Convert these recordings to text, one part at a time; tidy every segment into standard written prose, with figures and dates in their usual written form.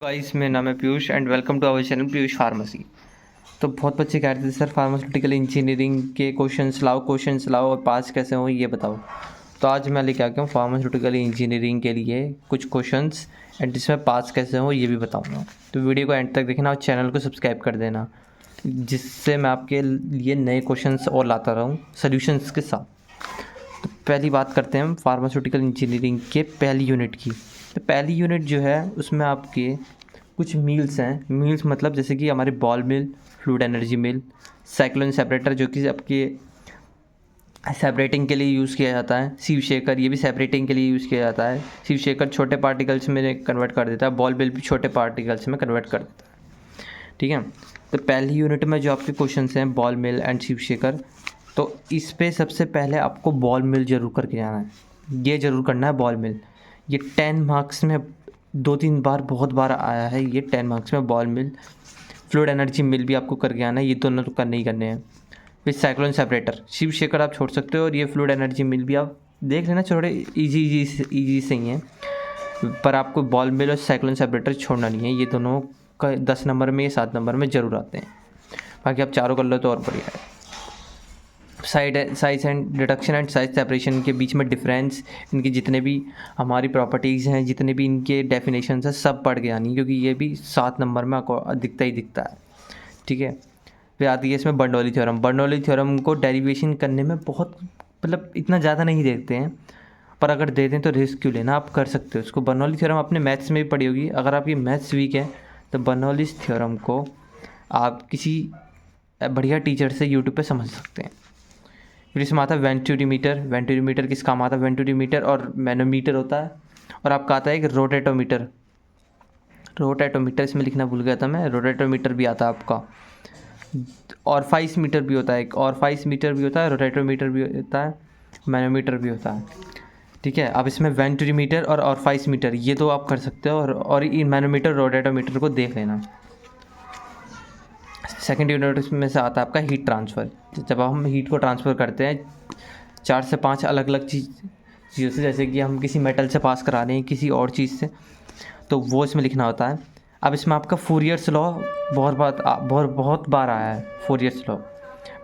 Guys, मेरा नाम है Piyush and welcome to our channel Piyush pharmacy. तो बहुत बच्चे कह रहे थे सर फार्मास्यूटिकल इंजीनियरिंग के क्वेश्चंस लाओ और पास कैसे हो ये बताओ। तो आज मैं लेके आ गया हूँ फार्मास्यूटिकल इंजीनियरिंग के लिए कुछ क्वेश्चंस एंड जिसमें पास कैसे हो ये भी बताऊँगा। तो वीडियो को एंड तक देखना और चैनल को सब्सक्राइब कर देना, जिससे मैं आपके लिए नए क्वेश्चंस और लाता रहूँ सोल्यूशंस के साथ। तो पहली बात करते हैं हम फार्मास्यूटिकल इंजीनियरिंग के पहली यूनिट की। तो पहली यूनिट जो है उसमें आपके कुछ मील्स हैं। मील्स मतलब जैसे कि हमारे बॉल मिल, फ्लूइड एनर्जी मिल, साइक्लोन सेपरेटर जो कि आपके सेपरेटिंग के लिए यूज़ किया जाता है, सीव शेकर ये भी सेपरेटिंग के लिए यूज़ किया जाता है। सीव शेकर छोटे पार्टिकल्स में कन्वर्ट कर देता है, बॉल मिल भी छोटे पार्टिकल्स में कन्वर्ट कर देता है। ठीक है, तो पहली यूनिट में जो आपके क्वेश्चन हैं बॉल मिल एंड सीव शेकर, तो इस पे सबसे पहले आपको बॉल मिल ज़रूर करके जाना है। ये ज़रूर करना है बॉल मिल। ये 10 मार्क्स में 2-3 बार बहुत बार आया है। ये 10 मार्क्स में बॉल मिल, फ्लूइड एनर्जी मिल भी आपको करके आना है। ये दोनों तो करने ही करने हैं। फिर साइक्लोन सेपरेटर, शिव शेखर आप छोड़ सकते हो और ये फ्लूइड एनर्जी मिल भी आप देख लेना, थोड़े इजी से ही हैं, पर आपको बॉल मिल और साइक्लोन सेपरेटर छोड़ना नहीं है। ये दोनों का 10 नंबर में या 7 नंबर में ज़रूर आते हैं। बाकी आप चारों कर लो तो और बढ़िया है। Size and reduction and size separation के बीच में डिफरेंस, इनके जितने भी हमारी प्रॉपर्टीज़ हैं, जितने भी इनके डेफिनेशंस हैं, सब पढ़ के आनी, क्योंकि ये भी 7 नंबर में आपको दिखता ही दिखता है। ठीक है, फिर आती है इसमें बर्नौली थ्योरम। बर्नौली थ्योरम को डेरिवेशन करने में बहुत मतलब इतना ज़्यादा नहीं देखते हैं, पर अगर दे दें तो रिस्क क्यों लेना, आप कर सकते हो इसको। बर्नौली थ्योरम आपने मैथ्स में भी पढ़ी होगी। अगर आपकी मैथ्स वीक है तो बर्नौली थ्योरम को आप किसी बढ़िया टीचर से यूट्यूब पे समझ सकते हैं। फिर इसमें आता है वेंटूरीमीटर। वेंटूरीमीटर किस काम आता है? वेंटूरीमीटर और मैनोमीटर होता है, और आपका आता है एक रोटेटोमीटर। रोटेटोमीटर इसमें लिखना भूल गया था मैं, रोटेटोमीटर भी आता है आपका। और 5 मीटर भी होता है एक, और 5 मीटर भी होता है, रोटेटोमीटर भी होता है, मैनोमीटर भी होता है। ठीक है, अब इसमें वेंटूरीमीटर और 5 मीटर ये दो आप कर सकते हो, और इन मैनोमीटर रोटेटोमीटर को देख लेना। सेकेंड यूनिट में से आता है आपका हीट ट्रांसफ़र। जब हम हीट को ट्रांसफ़र करते हैं 4 से 5 अलग अलग चीज़ों से, जैसे कि हम किसी मेटल से पास करा रहे हैं किसी और चीज़ से, तो वो इसमें लिखना होता है। अब इसमें आपका फूरियर्स लॉ बहुत बार आया है, फूरियर्स लॉ,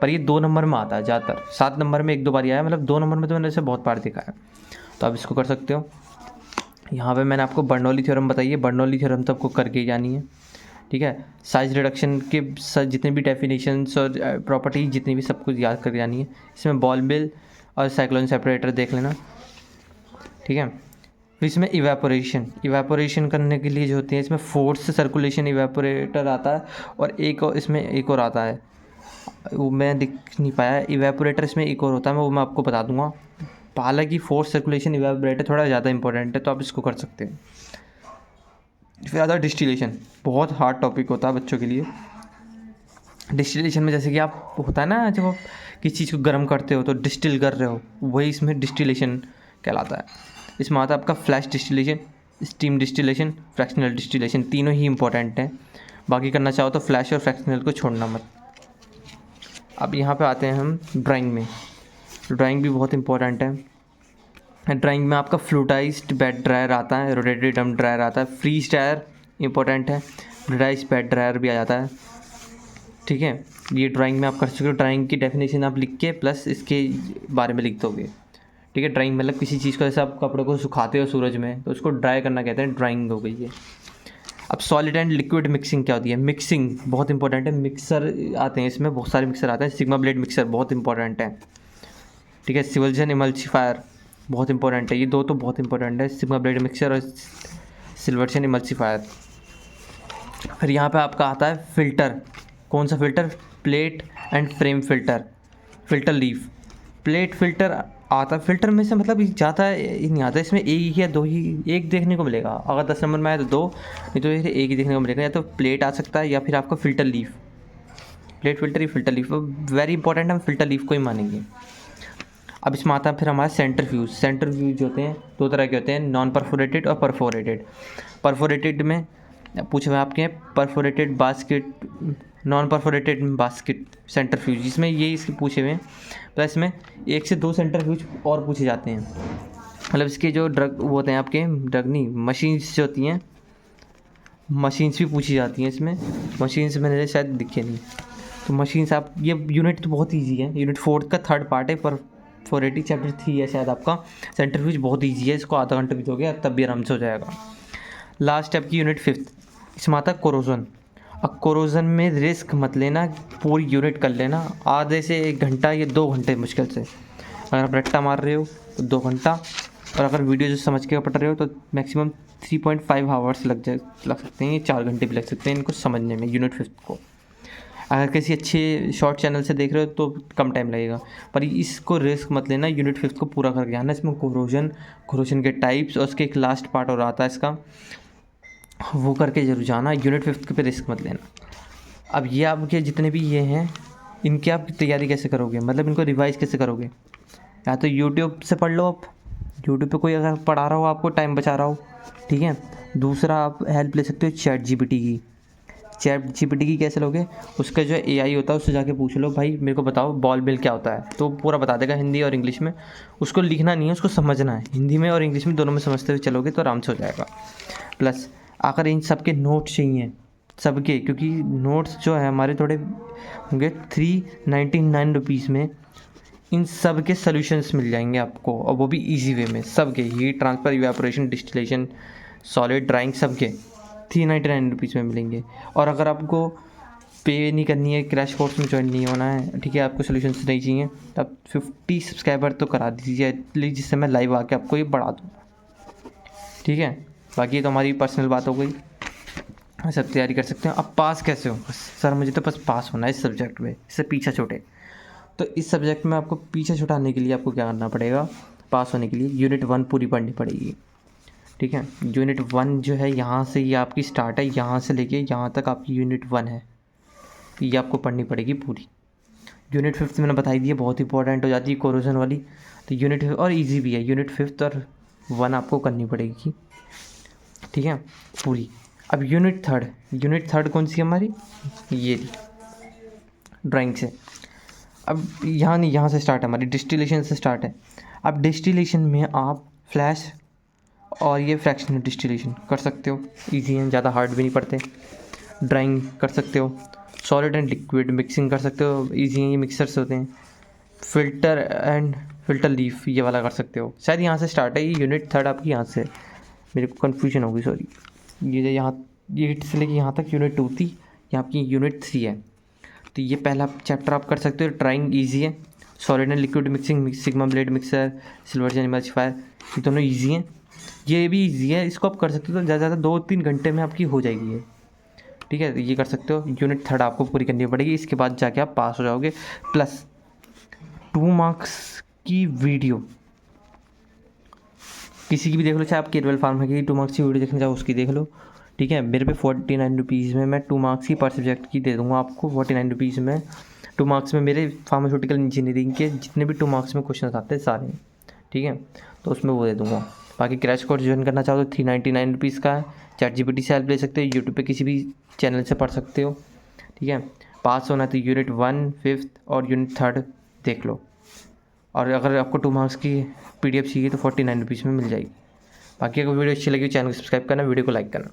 पर ये 2 नंबर में आता है ज़्यादातर। 7 नंबर में 1-2 बार आया है, मतलब 2 नंबर में तो मैंने इसे बहुत बार देखा है, तो आप इसको कर सकते हो। यहाँ पे मैंने आपको बर्नौली थ्योरम बताई है, बर्नौली थ्योरम तो आपको करके ही जानी है। ठीक है, साइज रिडक्शन के जितने भी डेफिनेशंस और प्रॉपर्टी जितनी भी सब कुछ याद करके जानी है। इसमें बॉल मिल और साइक्लोन सेपरेटर देख लेना। ठीक है, फिर इसमें इवेपोरेशन करने के लिए जो होती है, इसमें फोर्स सर्कुलेशन इवेपोरेटर आता है, और इसमें एक और आता है, वो मैं दिख नहीं पाया। इवेपोरेटर इसमें एक और होता है, वो मैं आपको बता दूंगा। हालांकि फोर्स सर्कुलेशन इवेपोरेटर थोड़ा ज़्यादा इंपॉर्टेंट है, तो आप इसको कर सकते हैं। फिर आता है डिस्टिलेशन, बहुत हार्ड टॉपिक होता है बच्चों के लिए। डिस्टिलेशन में जैसे कि आप होता है ना, जब आप किसी चीज़ को गर्म करते हो तो डिस्टिल कर रहे हो, वही इसमें डिस्टिलेशन कहलाता है। इसमें आता है आपका flash distillation, steam distillation, fractional distillation, तीनों ही इंपॉर्टेंट हैं। बाकी करना चाहो तो फ्लैश और फ्रैक्शनल को छोड़ना मत। अब यहाँ पे आते हैं हम ड्राइंग में। ड्राइंग भी बहुत इंपॉर्टेंट है। ड्राइंग में आपका फ्लूटाइज्ड बेड ड्रायर आता है, रोटेटेड ड्रम ड्रायर आता है, फ्रीज ड्रायर इंपॉर्टेंट है, फ्लूटाइज्ड बेड ड्रायर भी आ जाता है। ठीक है, ये ड्राइंग में आप कर सकते हो। ड्राइंग की डेफिनेशन आप लिख के प्लस इसके बारे में लिख दोगे। ठीक है, ड्राइंग मतलब किसी चीज़ को, जैसे आप कपड़ों को सुखाते हो सूरज में तो उसको ड्राई करना कहते हैं, ड्राइंग हो गई है। अब सॉलिड एंड लिक्विड मिक्सिंग क्या होती है? मिक्सिंग बहुत इंपॉर्टेंट है। मिक्सर आते हैं इसमें, बहुत सारे मिक्सर आते हैं। सिग्मा ब्लेड मिक्सर बहुत इंपॉर्टेंट है। ठीक है, सिवल्जन इमल्सीफायर बहुत इंपॉर्टेंट है। ये दो तो बहुत इंपॉर्टेंट है, सिग्मा ब्लेड मिक्सर और सिल्वर्सन इमल्सीफायर। फिर यहाँ पे आपका आता है फ़िल्टर। कौन सा filter? Plate and frame filter, filter leaf. Plate filter आता है, फ़िल्टर में से मतलब ज़्यादा नहीं आता, इसमें एक या दो ही एक देखने को मिलेगा। अगर 10 नंबर में आए तो 2, नहीं तो एक ही देखने को मिलेगा। या तो प्लेट आ सकता है या फिर आपका फ़िल्टर लीफ। प्लेट फ़िल्टर ही फ़िल्टर लीफ वेरी इंपॉर्टेंट, हम फ़िल्टर लीफ को ही मानेंगे। अब इसमें आता है फिर हमारा सेंट्रीफ्यूज। सेंट्रीफ्यूज होते हैं 2 तरह के होते हैं, नॉन परफोरेटेड और परफोरेटेड। परफोरेटेड में पूछे हुए आपके perforated basket, non perforated basket centrifuge, जिसमें ये इसके पूछे हुए हैं। प्लस में 1 से 2 सेंट्रीफ्यूज और पूछे जाते हैं। मतलब इसके जो ड्रग वो होते हैं आपके, ड्रग नहीं, मशीन्स जो होती हैं मशीन्स भी पूछी जाती हैं इसमें, मशीन्स मैंने शायद दिखे नहीं। तो मशीन्स आप ये यूनिट तो बहुत ईजी है, यूनिट 4 का थर्ड पार्ट है, पर 480 चैप्टर 3 है शायद आपका। सेंट्रीफ्यूज बहुत ईजी है, इसको आधा घंटा भी दोगे तब भी आराम से हो जाएगा। लास्ट स्टेप की यूनिट 5, इसमें आता है कोरोजन। अब कोरोजन में रिस्क मत लेना, पूरी यूनिट कर लेना, आधे से 1 घंटा या 2 घंटे मुश्किल से। अगर आप रट्टा मार रहे हो तो 2 घंटा, और अगर वीडियो जो समझ के पढ़ रहे हो तो मैक्सिमम 3.5 आवर्स लग सकते हैं, ये 4 घंटे भी लग सकते हैं इनको समझने में, यूनिट 5 को। अगर किसी अच्छे शॉर्ट चैनल से देख रहे हो तो कम टाइम लगेगा, पर इसको रिस्क मत लेना, यूनिट 5 को पूरा करके आना। इसमें कोरोजन के टाइप्स और उसके एक लास्ट पार्ट और आता है इसका, वो करके जरूर जाना। यूनिट 5 पे रिस्क मत लेना। अब ये आपके जितने भी ये हैं, इनकी आप तैयारी कैसे करोगे, मतलब इनको रिवाइज़ कैसे करोगे? या तो यूट्यूब से पढ़ लो, आप यूट्यूब पे कोई अगर पढ़ा रहा हो, आपको टाइम बचा रहा हो, ठीक है। दूसरा आप हेल्प ले सकते हो चैट जीपीटी की कैसे लोगे? उसका जो एआई होता है उससे जाके पूछ लो, भाई मेरे को बताओ बॉल बिल क्या होता है, तो पूरा बता देगा हिंदी और इंग्लिश में। उसको लिखना नहीं है, उसको समझना है, हिंदी में और इंग्लिश में दोनों में समझते हुए चलोगे तो आराम से हो जाएगा। प्लस अगर इन सब के नोट्स चाहिए सबके, क्योंकि नोट्स जो है हमारे थोड़े होंगे 399 रुपीज़ में, इन सब के सॉल्यूशंस मिल जाएंगे आपको, और वो भी इजी वे में। सबके heat transfer, evaporation, distillation, solid drawing, सबके 399 रुपीज़ में मिलेंगे। और अगर आपको पे नहीं करनी है, क्रैश कोर्स में ज्वाइन नहीं होना है, ठीक है, आपको सॉल्यूशंस नहीं चाहिए, तो आप 50 सब्सक्राइबर तो करा दीजिए एटलीस्ट, जिससे मैं लाइव आके आपको ये बढ़ा दूँ, ठीक है। बाकी तो हमारी पर्सनल बात हो गई, सब तैयारी कर सकते हैं। अब पास कैसे हो? बस सर मुझे तो बस पास होना है इस सब्जेक्ट में, इससे पीछा छूटे। तो इस सब्जेक्ट में आपको पीछे छुटाने के लिए आपको क्या करना पड़ेगा? पास होने के लिए यूनिट 1 पूरी पढ़नी पड़ेगी, ठीक है। यूनिट 1 जो है यहाँ से ये आपकी स्टार्ट है, यहाँ से लेके यहाँ तक आपकी यूनिट 1 है, ये आपको पढ़नी पड़ेगी पूरी। यूनिट 5 मैंने बताई दी है, बहुत इंपॉर्टेंट हो जाती है कोरोजन वाली, तो यूनिट और ईजी भी है, यूनिट 5 और 1 आपको करनी पड़ेगी, ठीक है, पूरी। अब यूनिट थर्ड कौन सी है हमारी? ये ड्राइंग से। अब यहाँ नहीं, यहाँ से स्टार्ट है हमारी, डिस्टिलेशन से स्टार्ट है। अब डिस्टिलेशन में आप फ्लैश और ये फ्रैक्शनल डिस्टिलेशन कर सकते हो, इजी हैं, ज़्यादा हार्ड भी नहीं पड़ते। ड्राइंग कर सकते हो, सॉलिड एंड लिक्विड मिक्सिंग कर सकते हो, इजी हैं, ये मिक्सर्स होते हैं। फिल्टर लीफ ये वाला कर सकते हो। शायद यहाँ से स्टार्ट है, ये यूनिट 3 आपकी यहाँ से, मेरे को कन्फ्यूजन होगी, सॉरी। ये यहाँ ये से लेके यहाँ तक यूनिट 2 थी, यहाँ आपकी यूनिट 3 है। तो ये पहला चैप्टर आप कर सकते हो, ड्राइंग ईजी है। Solid and liquid mixing, sigma blade mixer, silver emulsifier, ये दोनों ईजी हैं, ये भी ईजी है, इसको आप कर सकते हो। तो ज़्यादा से ज़्यादा 2-3 घंटे में आपकी हो जाएगी ये, ठीक है। ये कर सकते हो। यूनिट 3 आपको पूरी करनी पड़ेगी, इसके बाद जाके आप पास हो जाओगे। प्लस 2 मार्क्स की वीडियो किसी की भी देख लो, चाहे आप केरवल फार्मा की 2 मार्क्स की वीडियो देखना चाहो उसकी देख लो, ठीक है। मेरे पे 49 रुपीज़ में मैं 2 मार्क्स की पर सब्जेक्ट की दे दूँगा आपको। 49 रुपीज़ में 2 मार्क्स में मेरे फार्मास्यूटिकल इंजीनियरिंग के जितने भी 2 मार्क्स में क्वेश्चन आते हैं सारे, ठीक है, तो उसमें वो दे दूँगा। बाकी क्रैश कोर्स ज्वाइन करना चाहो तो 399 रुपीज़ का है। चैट जीपीटी से हेल्प ले सकते हो, यूट्यूब पे किसी भी चैनल से पढ़ सकते हो, ठीक है। पास होना तो यूनिट 1, 5 और यूनिट 3 देख लो। और अगर आपको 2 मार्क्स की PDF चाहिए तो 49 रुपीज़ में मिल जाएगी। बाकी अगर वीडियो अच्छी लगी चैनल को सब्सक्राइब करना, वीडियो को लाइक करना।